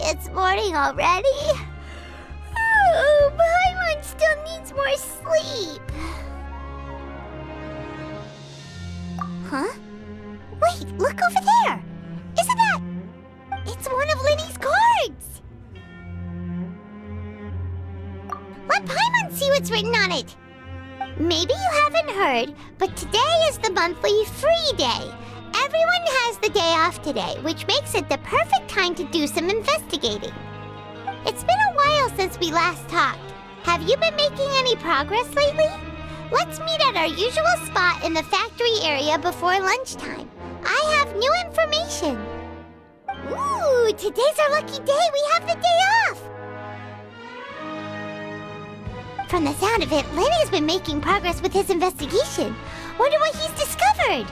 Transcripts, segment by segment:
It's morning already? Oh, Paimon still needs more sleep. Huh? Wait, look over there! Isn't that... It's one of Linny's cards! Let Paimon see what's written on it! Maybe you haven't heard, but today is the monthly free day. Everyone has the day off today, which makes it the perfect time to do some investigating. It's been a while since we last talked. Have you been making any progress lately? Let's meet at our usual spot in the factory area before lunchtime. I have new information. Ooh, today's our lucky day. We have the day off. From the sound of it, Lenny's been making progress with his investigation. Wonder what he's discovered.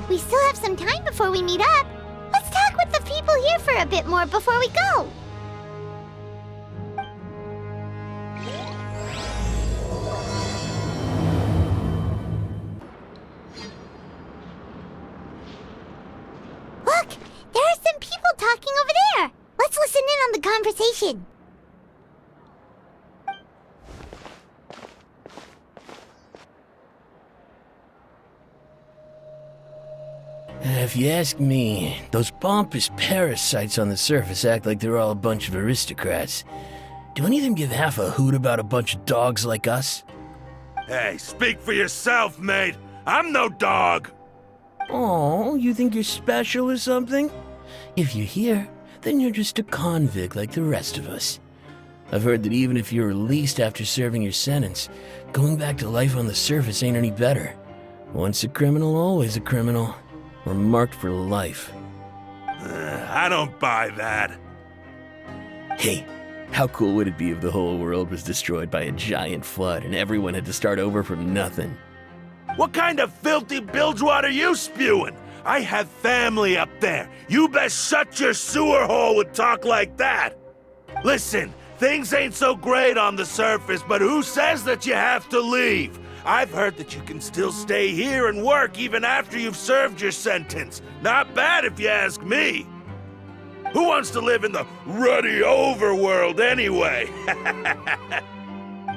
We still have some time before we meet up. Let's talk with the people here for a bit more before we go. Look, there are some people talking over there. Let's listen in on the conversation. If you ask me, those pompous parasites on the surface act like they're all a bunch of aristocrats. Do any of them give half a hoot about a bunch of dogs like us? Hey, speak for yourself, mate. I'm no dog. Oh, you think you're special or something? If you're here, then you're just a convict like the rest of us. I've heard that even if you're released after serving your sentence, going back to life on the surface ain't any better. Once a criminal, always a criminal. We're marked for life. I don't buy that. Hey, how cool would it be if the whole world was destroyed by a giant flood and everyone had to start over from nothing? What kind of filthy bilgewater are you spewing? I have family up there. You best shut your sewer hole with talk like that. Listen, things ain't so great on the surface, but who says that you have to leave? I've heard that you can still stay here and work even after you've served your sentence. Not bad if you ask me. Who wants to live in the ruddy overworld anyway?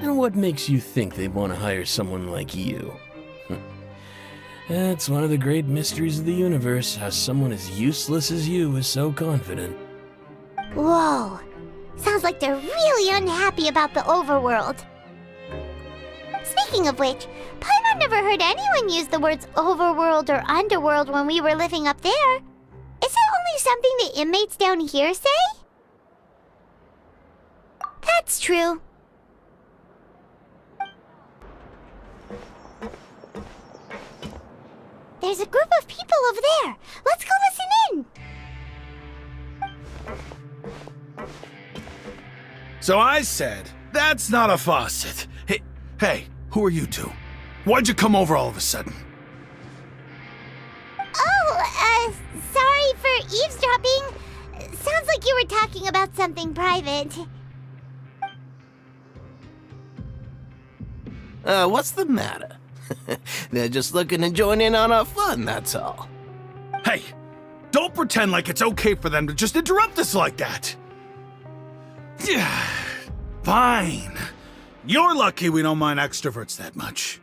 And what makes you think they want to hire someone like you? That's one of the great mysteries of the universe, how someone as useless as you is so confident. Whoa. Sounds like they're really unhappy about the overworld. Speaking of which, Paimon never heard anyone use the words overworld or underworld when we were living up there. Is it only something the inmates down here say? That's true. There's a group of people over there. Let's go listen in. So I said, that's not a faucet. Hey, who are you two? Why'd you come over all of a sudden? Oh, sorry for eavesdropping. Sounds like you were talking about something private. What's the matter? They're just looking to join in on our fun, that's all. Hey, don't pretend like it's okay for them to just interrupt us like that. Yeah, fine. You're lucky we don't mind extroverts that much.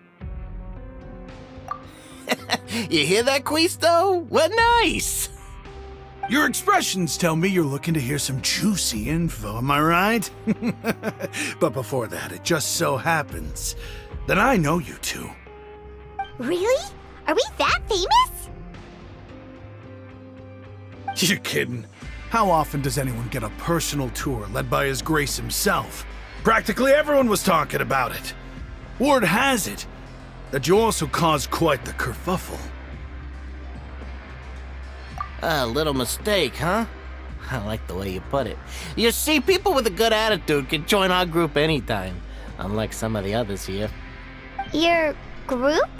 You hear that, Quisto? We're nice! Your expressions tell me you're looking to hear some juicy info, am I right? But before that, it just so happens that I know you two. Really? Are we that famous? You're kidding. How often does anyone get a personal tour led by His Grace himself? Practically everyone was talking about it. Word has it that you also caused quite the kerfuffle. A little mistake, huh? I like the way you put it. You see, people with a good attitude can join our group anytime, unlike some of the others here. Your group?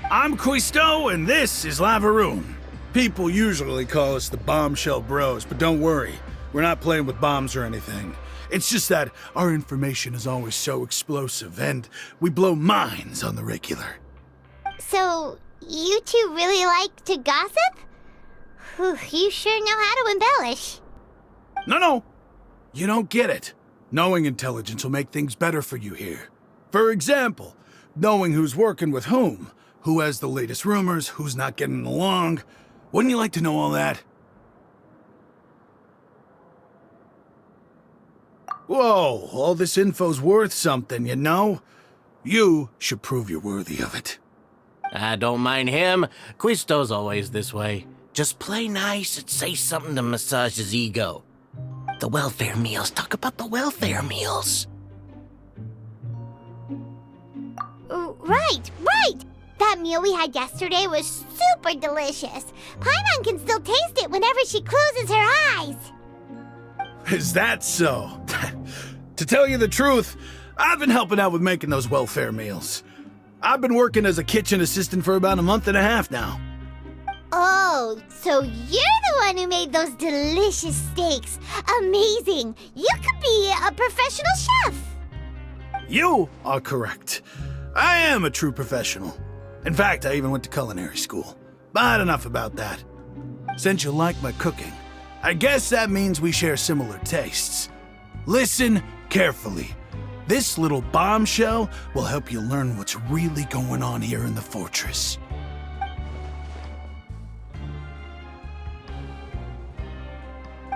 I'm Quisto, and this is Lavaroon. People usually call us the Bombshell Bros, but don't worry. We're not playing with bombs or anything. It's just that our information is always so explosive, and we blow minds on the regular. So, you two really like to gossip? Whew, you sure know how to embellish. No. You don't get it. Knowing intelligence will make things better for you here. For example, knowing who's working with whom, who has the latest rumors, who's not getting along. Wouldn't you like to know all that? Whoa, all this info's worth something, you know? You should prove you're worthy of it. I don't mind him. Quisto's always this way. Just play nice and say something to massage his ego. The welfare meals. Talk about the welfare meals. Right. That meal we had yesterday was super delicious. Paimon can still taste it whenever she closes her eyes. Is that so? To tell you the truth, I've been helping out with making those welfare meals. I've been working as a kitchen assistant for about a month and a half now. Oh, so you're the one who made those delicious steaks. Amazing. You could be a professional chef. You are correct. I am a true professional. In fact, I even went to culinary school. But enough about that. Since you like my cooking, I guess that means we share similar tastes. Listen carefully. This little bombshell will help you learn what's really going on here in the fortress.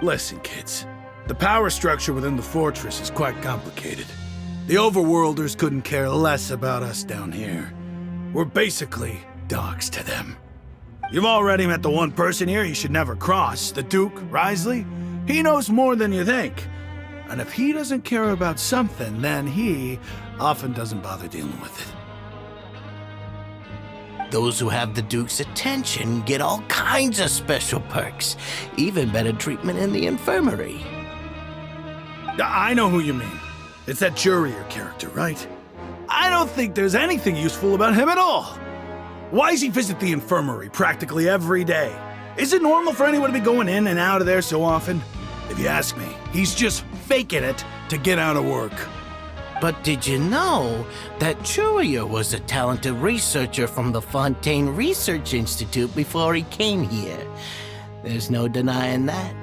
Listen, kids. The power structure within the fortress is quite complicated. The overworlders couldn't care less about us down here. We're basically dogs to them. You've already met the one person here you should never cross, the Duke, Risley. He knows more than you think. And if he doesn't care about something, then he often doesn't bother dealing with it. Those who have the Duke's attention get all kinds of special perks. Even better treatment in the infirmary. I know who you mean. It's that Jurier character, right? I don't think there's anything useful about him at all. Why does he visit the infirmary practically every day? Is it normal for anyone to be going in and out of there so often? If you ask me, he's just faking it to get out of work. But did you know that Jurier was a talented researcher from the Fontaine Research Institute before he came here? There's no denying that.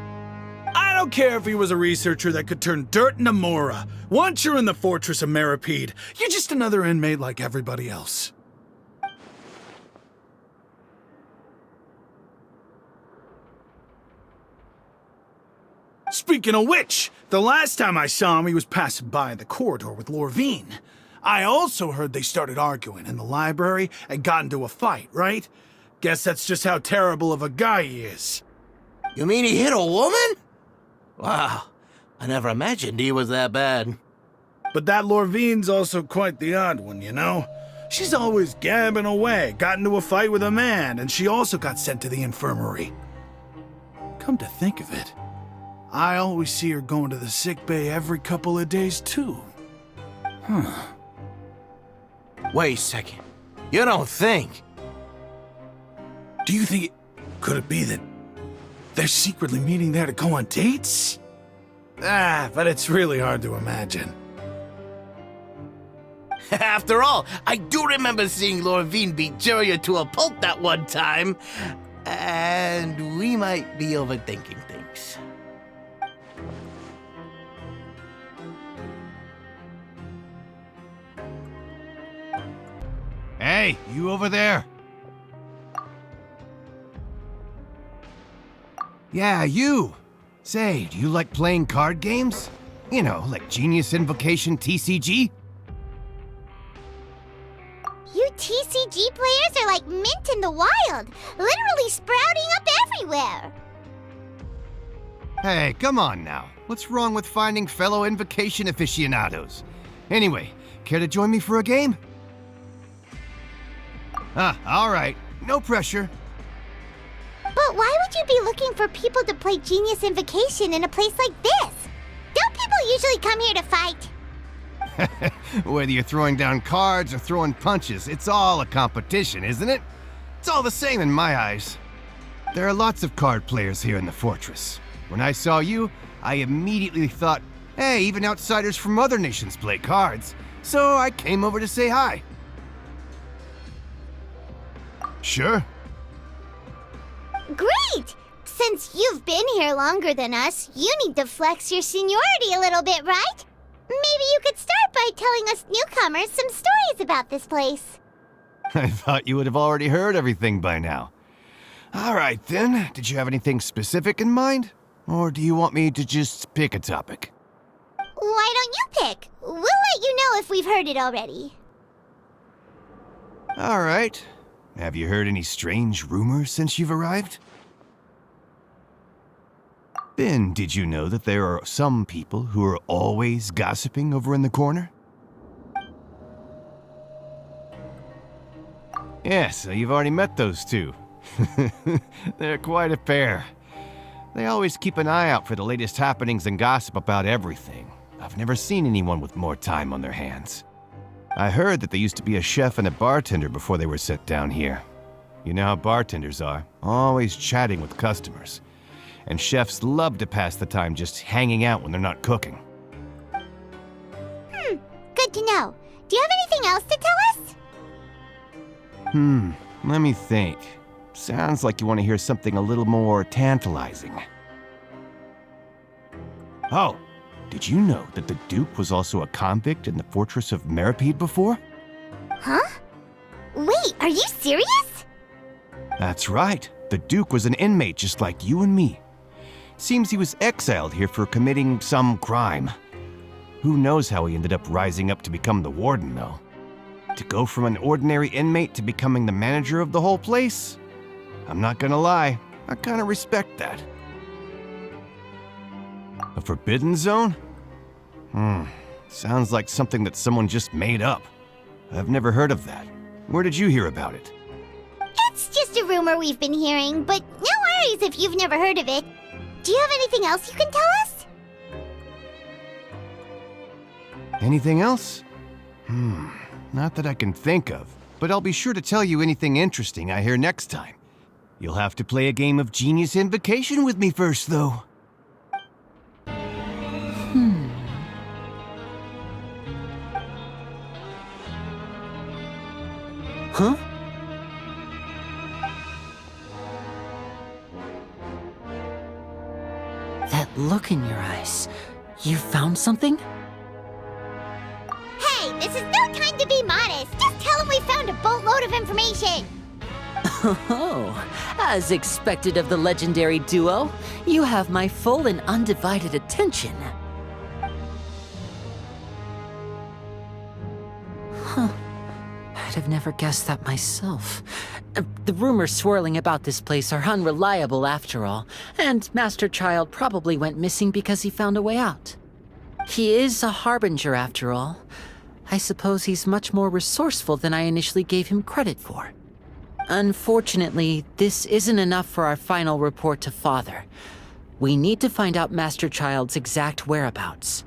I don't care if he was a researcher that could turn dirt into Mora. Once you're in the fortress of Meripede, you're just another inmate like everybody else. Speaking of which, the last time I saw him, he was passing by the corridor with Lorvine. I also heard they started arguing in the library and got into a fight, right? Guess that's just how terrible of a guy he is. You mean he hit a woman? Wow, I never imagined he was that bad. But that Lorvine's also quite the odd one, you know? She's always gabbing away, got into a fight with a man, and she also got sent to the infirmary. Come to think of it, I always see her going to the sick bay every couple of days, too. Wait a second. You don't think? Do you think could it be that they're secretly meeting there to go on dates? But it's really hard to imagine. After all, I do remember seeing Lorvine beat Jurier to a pulp that one time. And we might be overthinking things. Hey, you over there? Yeah, you. Say, do you like playing card games? You know, like Genius Invocation TCG? You TCG players are like mint in the wild, literally sprouting up everywhere. Hey, come on now. What's wrong with finding fellow Invocation aficionados? Anyway, care to join me for a game? All right. No pressure. But why would you be looking for people to play Genius Invocation in a place like this? Don't people usually come here to fight? Whether you're throwing down cards or throwing punches, it's all a competition, isn't it? It's all the same in my eyes. There are lots of card players here in the fortress. When I saw you, I immediately thought, hey, even outsiders from other nations play cards. So I came over to say hi. Sure. Great! Since you've been here longer than us, you need to flex your seniority a little bit, right? Maybe you could start by telling us newcomers some stories about this place. I thought you would have already heard everything by now. All right, then. Did you have anything specific in mind? Or do you want me to just pick a topic? Why don't you pick? We'll let you know if we've heard it already. All right. Have you heard any strange rumors since you've arrived? Ben, did you know that there are some people who are always gossiping over in the corner? Yes, you've already met those two. They're quite a pair. They always keep an eye out for the latest happenings and gossip about everything. I've never seen anyone with more time on their hands. I heard that they used to be a chef and a bartender before they were set down here. You know how bartenders are, always chatting with customers. And chefs love to pass the time just hanging out when they're not cooking. Good to know. Do you have anything else to tell us? Let me think. Sounds like you want to hear something a little more tantalizing. Oh, did you know that the Duke was also a convict in the fortress of Meripede before? Huh? Wait, are you serious? That's right. The Duke was an inmate just like you and me. Seems he was exiled here for committing some crime. Who knows how he ended up rising up to become the warden, though. To go from an ordinary inmate to becoming the manager of the whole place? I'm not gonna lie, I kinda respect that. A forbidden zone? Sounds like something that someone just made up. I've never heard of that. Where did you hear about it? It's just a rumor we've been hearing, but no worries if you've never heard of it. Do you have anything else you can tell us? Anything else? Not that I can think of, but I'll be sure to tell you anything interesting I hear next time. You'll have to play a game of Genius Invocation with me first, though. Huh? That look in your eyes. You found something? Hey, this is no time to be modest. Just tell them we found a boatload of information. Oh, as expected of the legendary duo, you have my full and undivided attention. Huh. I'd have never guessed that myself. The rumors swirling about this place are unreliable after all, and Master Child probably went missing because he found a way out. He is a harbinger after all. I suppose he's much more resourceful than I initially gave him credit for. Unfortunately, this isn't enough for our final report to Father. We need to find out Master Child's exact whereabouts.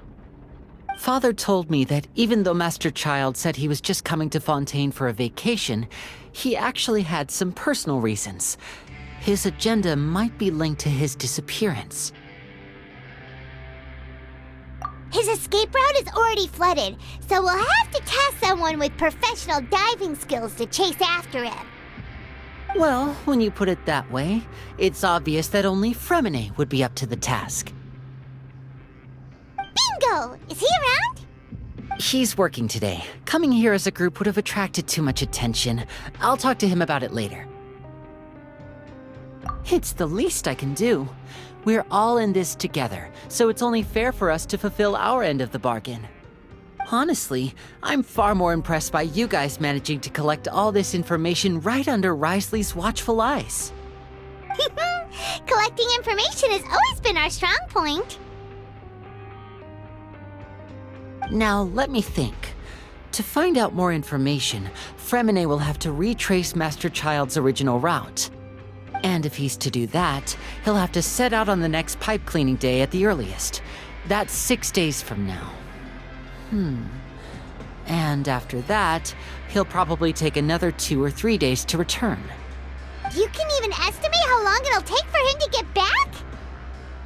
Father told me that even though Master Child said he was just coming to Fontaine for a vacation, he actually had some personal reasons. His agenda might be linked to his disappearance. His escape route is already flooded, so we'll have to task someone with professional diving skills to chase after him. Well, when you put it that way, it's obvious that only Fremine would be up to the task. Bingo! Is he around? He's working today. Coming here as a group would have attracted too much attention. I'll talk to him about it later. It's the least I can do. We're all in this together, so it's only fair for us to fulfill our end of the bargain. Honestly, I'm far more impressed by you guys managing to collect all this information right under Risley's watchful eyes. Collecting information has always been our strong point. Now, let me think. To find out more information, Fremine will have to retrace Master Child's original route. And if he's to do that, he'll have to set out on the next pipe cleaning day at the earliest. That's 6 days from now. And after that, he'll probably take another 2 or 3 days to return. You can even estimate how long it'll take for him to get back?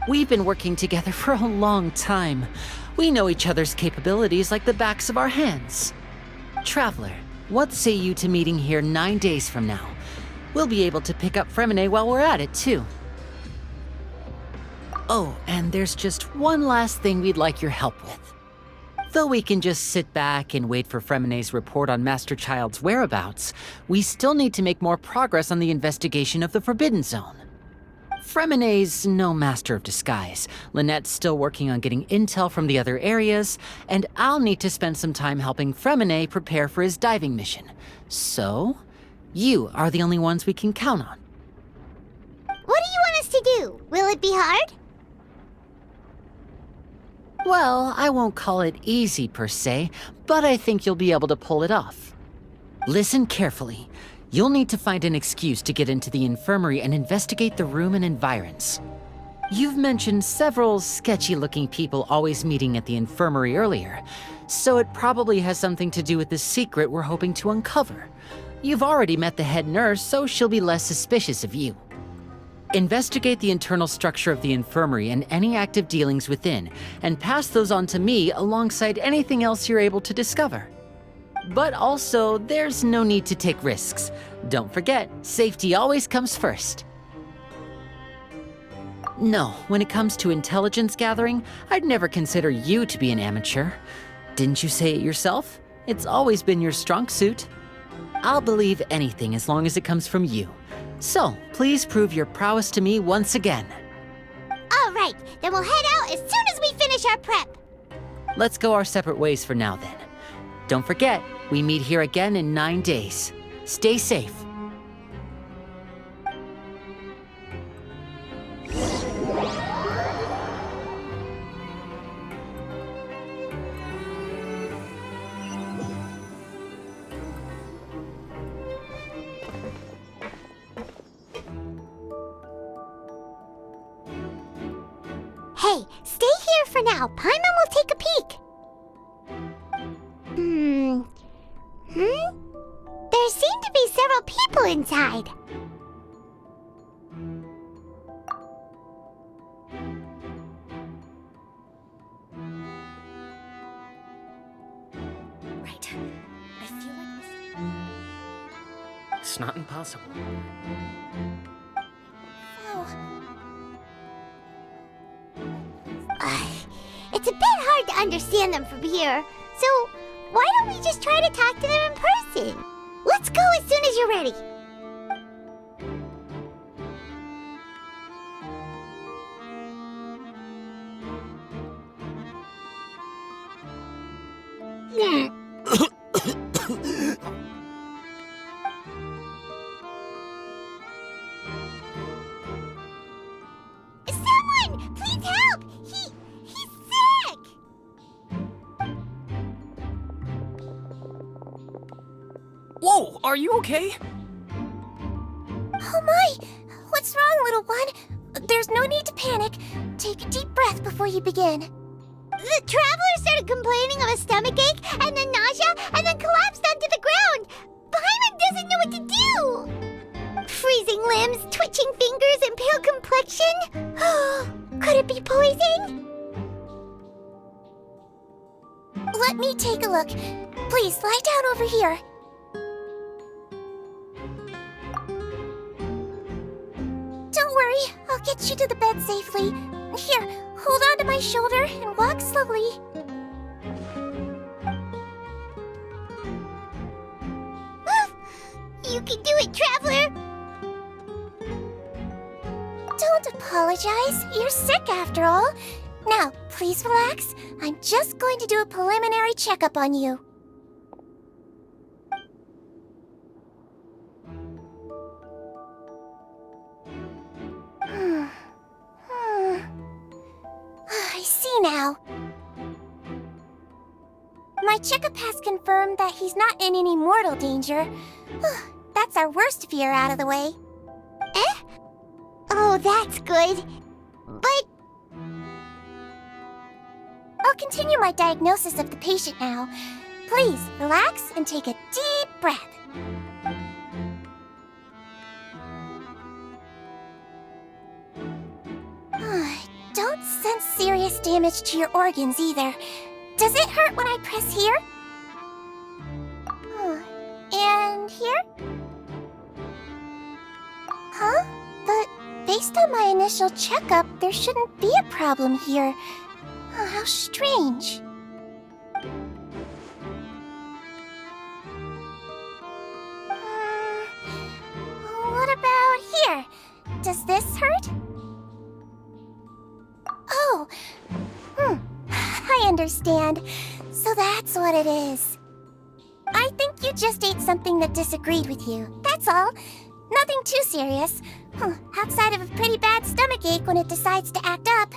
We've been working together for a long time. We know each other's capabilities like the backs of our hands. Traveler, what say you to meeting here 9 days from now? We'll be able to pick up Fremine while we're at it, too. Oh, and there's just one last thing we'd like your help with. Though we can just sit back and wait for Fremene's report on Master Child's whereabouts, we still need to make more progress on the investigation of the Forbidden Zone. Fremene's no master of disguise, Lynette's still working on getting intel from the other areas, and I'll need to spend some time helping Fremene prepare for his diving mission. So, you are the only ones we can count on. What do you want us to do? Will it be hard? Well, I won't call it easy per se, but I think you'll be able to pull it off. Listen carefully. You'll need to find an excuse to get into the infirmary and investigate the room and environs. You've mentioned several sketchy-looking people always meeting at the infirmary earlier, so it probably has something to do with the secret we're hoping to uncover. You've already met the head nurse, so she'll be less suspicious of you. Investigate the internal structure of the infirmary and any active dealings within, and pass those on to me alongside anything else you're able to discover. But also, there's no need to take risks. Don't forget, safety always comes first. No, when it comes to intelligence gathering, I'd never consider you to be an amateur. Didn't you say it yourself? It's always been your strong suit. I'll believe anything as long as it comes from you. So, please prove your prowess to me once again. All right, then we'll head out as soon as we finish our prep. Let's go our separate ways for now then. Don't forget, we meet here again in 9 days. Stay safe. Hey, stay here for now. Paimon will take a peek. There seem to be several people inside. Right. I feel like this... It's not impossible. It's a bit hard to understand them from here, so why don't we just try to talk to them in person? Let's go as soon as you're ready. Someone, please help! He's sick! Whoa, are you okay? Oh my! What's wrong, little one? There's no need to panic. Take a deep breath before you begin. The traveler started complaining of a stomachache, and then nausea, and then collapsed onto the ground. Paimon doesn't know what to do. Freezing limbs, twitching fingers, and pale complexion. Could it be poison? Let me take a look. Please, lie down over here. Don't worry, I'll get you to the bed safely. Here, hold on to my shoulder and walk slowly. You can do it, Traveler! Don't apologize. You're sick after all. Now, please relax. I'm just going to do a preliminary checkup on you. I see now. My checkup has confirmed that he's not in any mortal danger. That's our worst fear out of the way. Eh? Oh, that's good. But... I'll continue my diagnosis of the patient now. Please, relax and take a deep breath. Don't sense serious damage to your organs either. Does it hurt when I press here? And here? Huh? The Based on my initial checkup, there shouldn't be a problem here. Oh, how strange. What about here? Does this hurt? Oh, I understand. So that's what it is. I think you just ate something that disagreed with you. That's all. Nothing too serious. Outside of a pretty bad stomachache when it decides to act up.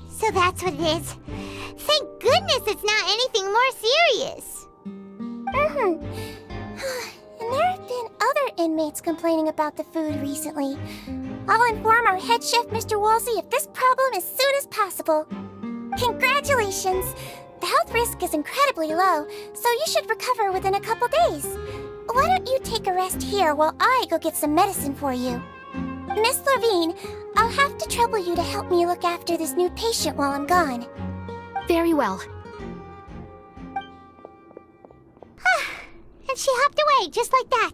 So that's what it is. Thank goodness it's not anything more serious. And there have been other inmates complaining about the food recently. I'll inform our head chef, Mr. Woolsey, of this problem as soon as possible. Congratulations! The health risk is incredibly low, so you should recover within a couple days. Why don't you take a rest here while I go get some medicine for you? Miss Levine, I'll have to trouble you to help me look after this new patient while I'm gone. Very well. And she hopped away just like that.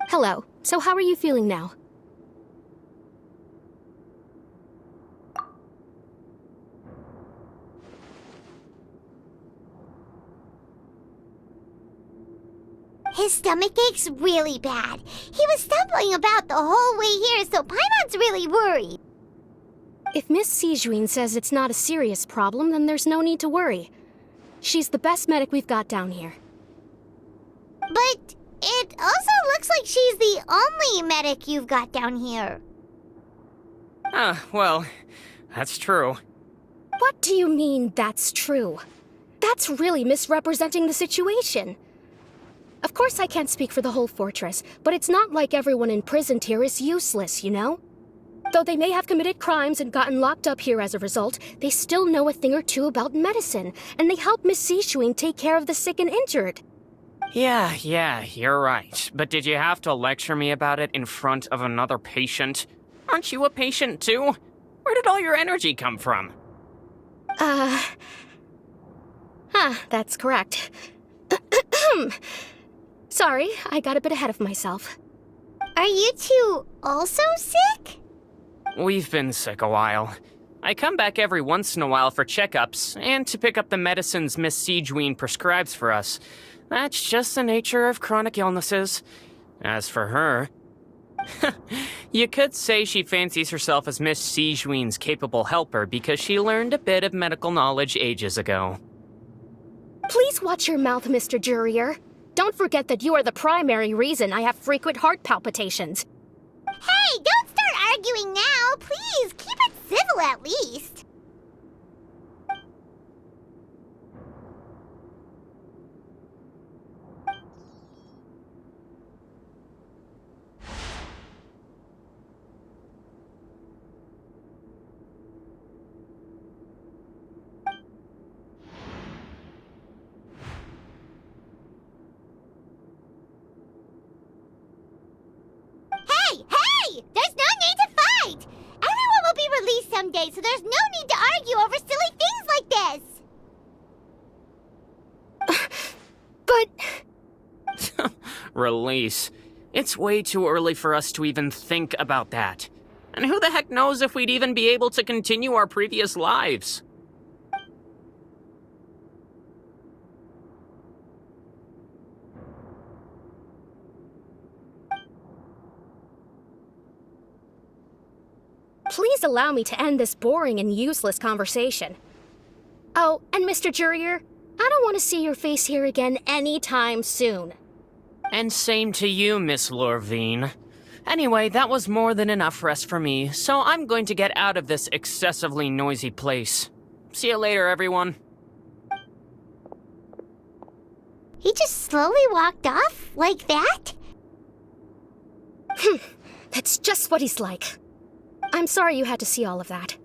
Hello. So how are you feeling now? His stomach ache's really bad. He was stumbling about the whole way here, so Paimon's really worried. If Miss Sijuin says it's not a serious problem, then there's no need to worry. She's the best medic we've got down here. But it also looks like she's the only medic you've got down here. Well, that's true. What do you mean, that's true? That's really misrepresenting the situation. Of course I can't speak for the whole fortress, but it's not like everyone imprisoned here is useless, you know? Though they may have committed crimes and gotten locked up here as a result, they still know a thing or two about medicine, and they help Miss Sijuin take care of the sick and injured. Yeah, you're right. But did you have to lecture me about it in front of another patient? Aren't you a patient too? Where did all your energy come from? That's correct. Sorry, I got a bit ahead of myself. Are you two also sick? We've been sick a while. I come back every once in a while for checkups, and to pick up the medicines Miss Sijuin prescribes for us. That's just the nature of chronic illnesses. As for her... you could say she fancies herself as Miss Sijuin's capable helper because she learned a bit of medical knowledge ages ago. Please watch your mouth, Mr. Jurier. Don't forget that you are the primary reason I have frequent heart palpitations. Hey, don't start arguing now! Please, keep it civil at least. Hey! There's no need to fight! Everyone will be released someday, so there's no need to argue over silly things like this! But... Release. It's way too early for us to even think about that. And who the heck knows if we'd even be able to continue our previous lives? Please allow me to end this boring and useless conversation. Oh, and Mr. Jurier, I don't want to see your face here again anytime soon. And same to you, Miss Lorvine. Anyway, that was more than enough rest for me, so I'm going to get out of this excessively noisy place. See you later, everyone. He just slowly walked off like that? That's just what he's like. I'm sorry you had to see all of that.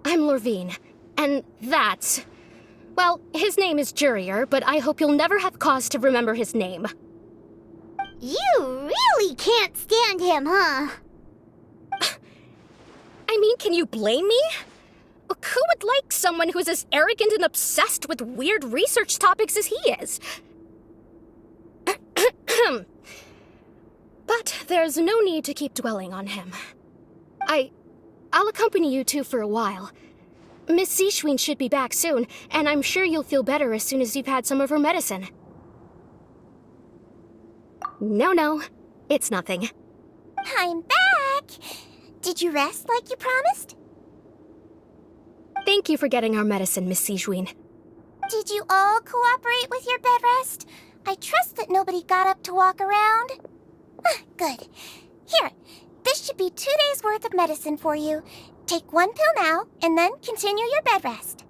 I'm Lorvine, and that's... Well, his name is Jurier, but I hope you'll never have cause to remember his name. You really can't stand him, huh? I mean, can you blame me? Oh, Who would like someone who's as arrogant and obsessed with weird research topics as he is? But there's no need to keep dwelling on him. I'll accompany you two for a while. Miss Zichuan should be back soon, and I'm sure you'll feel better as soon as you've had some of her medicine. No, it's nothing. I'm back! Did you rest like you promised? Thank you for getting our medicine, Miss Zichuan. Did you all cooperate with your bed rest? I trust that nobody got up to walk around. Good. Here, this should be 2 days' worth of medicine for you. Take 1 pill now, and then continue your bed rest.